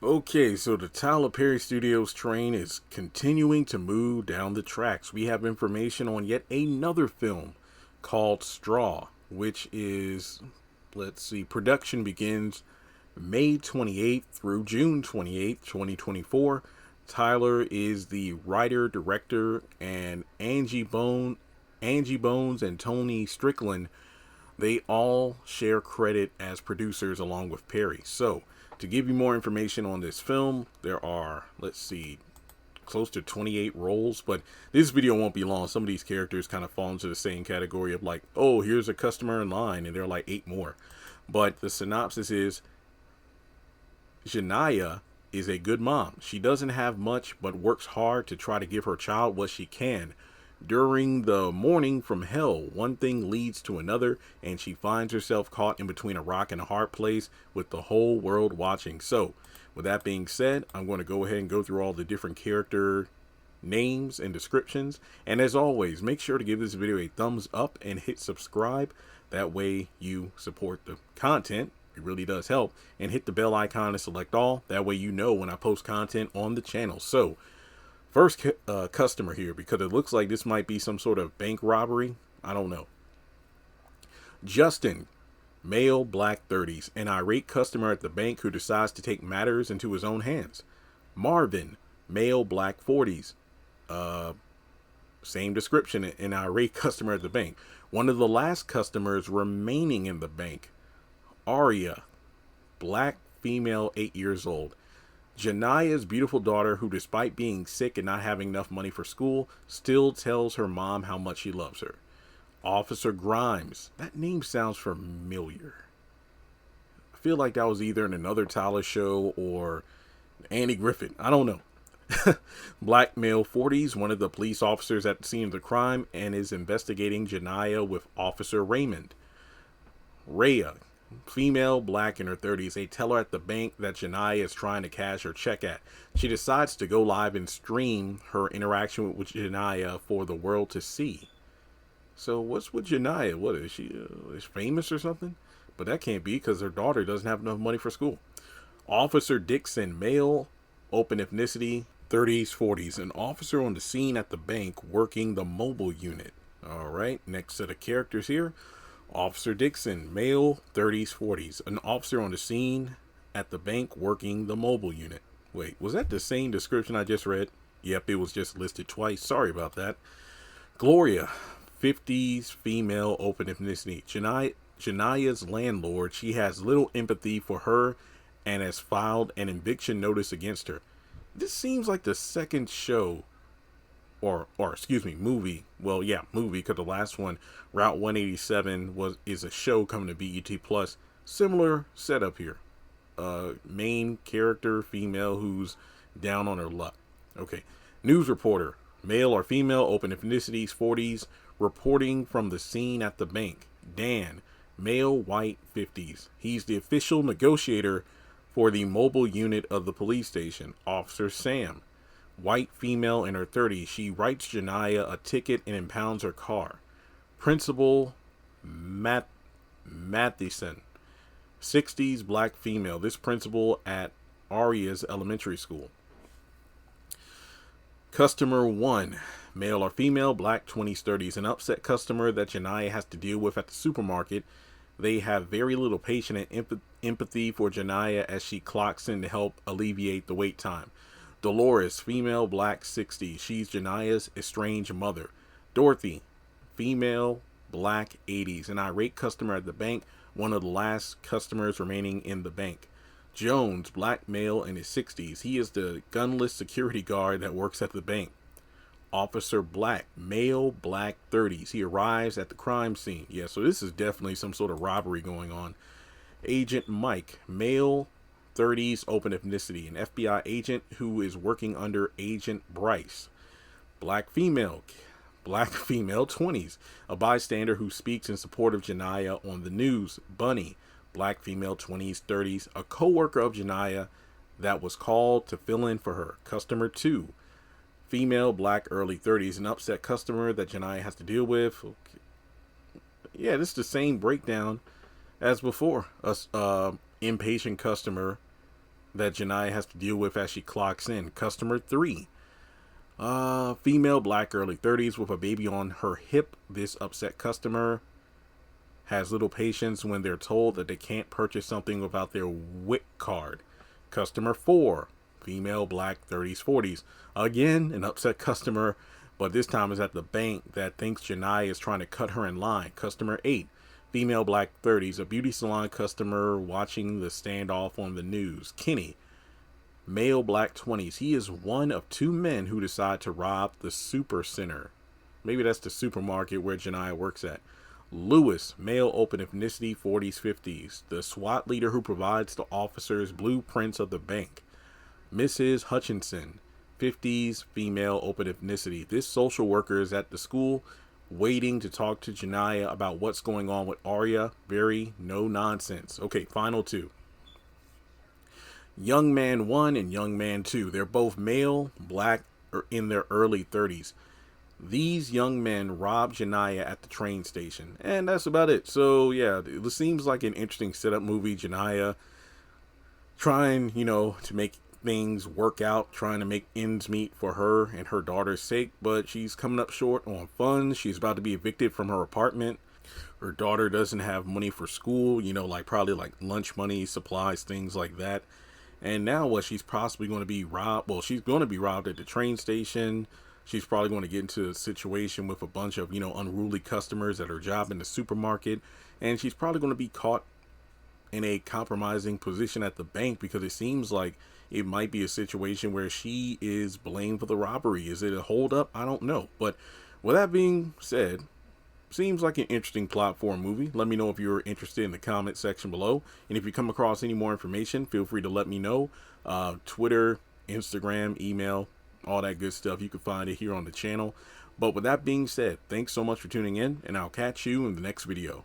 Okay, so the Tyler Perry Studios train is continuing to move down the tracks. We have information on yet another film called Straw, which is, let's see, production begins May 28th through June 28th, 2024. Tyler is the writer, director, and Angie Bones and Tony Strickland, they all share credit as producers along with Perry. So, to give you more information on this film, there are, let's see, close to 28 roles, but this video won't be long. Some of these characters kind of fall into the same category of like, oh, here's a customer in line, and there are like 8 more. But the synopsis is Janaya is a good mom. She doesn't have much, but works hard to try to give her child what she can. During the morning from hell, one thing leads to another, and she finds herself caught in between a rock and a hard place with the whole world watching. So, with that being said, I'm going to go ahead and go through all the different character names and descriptions. And as always, make sure to give this video a thumbs up and hit subscribe. That way you support the content. It really does help. And hit the bell icon and select all. That way you know when I post content on the channel. So, first customer here, because it looks like this might be some sort of bank robbery. I don't know. Justin, male, black 30s, an irate customer at the bank who decides to take matters into his own hands. Marvin, male, black 40s. Same description, an irate customer at the bank. One of the last customers remaining in the bank. Aria, black female, 8 years old. Janaya's beautiful daughter, who despite being sick and not having enough money for school, still tells her mom how much she loves her. Officer Grimes. That name sounds familiar. I feel like that was either in another Tyler show or Andy Griffith. I don't know. Black male 40s, one of the police officers at the scene of the crime, and is investigating Janaya with Officer Raymond. Rhea, female, black, in her 30s, a teller at the bank that Janaya is trying to cash her check at. She decides to go live and stream her interaction with Janaya for the world to see. So what's with Janaya? What is she? Is famous or something? But that can't be because her daughter doesn't have enough money for school. Officer Dixon, male, open ethnicity, 30s, 40s, an officer on the scene at the bank working the mobile unit. All right, next set of characters here. Officer Dixon, male, 30s, 40s, an officer on the scene at the bank working the mobile unit. Wait, was that the same description I just read? Yep, it was just listed twice. Sorry about that. Gloria, 50s, female, open ethnicity. Janaya's landlord, she has little empathy for her and has filed an eviction notice against her. This seems like the second show or excuse me, movie. Well, yeah, movie, because the last one, Route 187, is a show coming to BET Plus. Similar setup here. Main character, female, who's down on her luck. Okay. News reporter, male or female, open ethnicities, 40s, reporting from the scene at the bank. Dan, male, white, 50s. He's the official negotiator for the mobile unit of the police station. Officer Sam, white female in her 30s. She writes Janaya a ticket and impounds her car. Principal Matheson, 60s, black female. This principal at Aria's elementary school. Customer 1, male or female, black, 20s, 30s. An upset customer that Janaya has to deal with at the supermarket. They have very little patience and empathy for Janaya as she clocks in to help alleviate the wait time. Dolores, female, black, 60s. She's Janaya's estranged mother. Dorothy, female, black, 80s. An irate customer at the bank, one of the last customers remaining in the bank. Jones, black male in his 60s. He is the gunless security guard that works at the bank. Officer Black, male, black, 30s. He arrives at the crime scene. Yeah, so this is definitely some sort of robbery going on. Agent Mike, male, 30s, open ethnicity. An FBI agent who is working under Agent Bryce. Black female, 20s. A bystander who speaks in support of Janaya on the news. Bunny, black female, 20s, 30s. A co-worker of Janaya that was called to fill in for her. Customer 2. Female, black, early 30s, an upset customer that Janaya has to deal with. Okay. Yeah, this is the same breakdown as before. Impatient customer that Janiyah has to deal with as she clocks in. Customer 3. Female, black, early 30s with a baby on her hip. This upset customer has little patience when they're told that they can't purchase something without their WIC card. Customer 4. Female, black, 30s, 40s. Again, an upset customer, but this time is at the bank that thinks Janiyah is trying to cut her in line. Customer 8. Female, black, 30s. A beauty salon customer watching the standoff on the news. Kenny. Male, black, 20s. He is one of 2 men who decide to rob the super center. Maybe that's the supermarket where Janiyah works at. Lewis, male, open ethnicity, 40s, 50s. The SWAT leader who provides the officers blueprints of the bank. Mrs. Hutchinson, 50s, female, open ethnicity. This social worker is at the school waiting to talk to Janiyah about what's going on with Arya. Very no nonsense. Okay, final 2. Young man 1 and young man 2. They're both male, black, or in their early 30s. These young men robbed Janiyah at the train station. And that's about it. So, yeah, it seems like an interesting setup movie. Janiyah trying, to make things work out, trying to make ends meet for her and her daughter's sake. But she's coming up short on funds. She's about to be evicted from her apartment. Her daughter doesn't have money for school, probably like lunch money, supplies, things like that. And now what? She's possibly going to be robbed. Well, she's going to be robbed at the train station. She's probably going to get into a situation with a bunch of, unruly customers at her job in the supermarket. And she's probably going to be caught in a compromising position at the bank because it seems like it might be a situation where she is blamed for the robbery. Is it a holdup? I don't know. But with that being said, seems like an interesting plot for a movie. Let me know if you're interested in the comment section below. And if you come across any more information, feel free to let me know. Twitter, Instagram, email, all that good stuff. You can find it here on the channel. But with that being said, thanks so much for tuning in, and I'll catch you in the next video.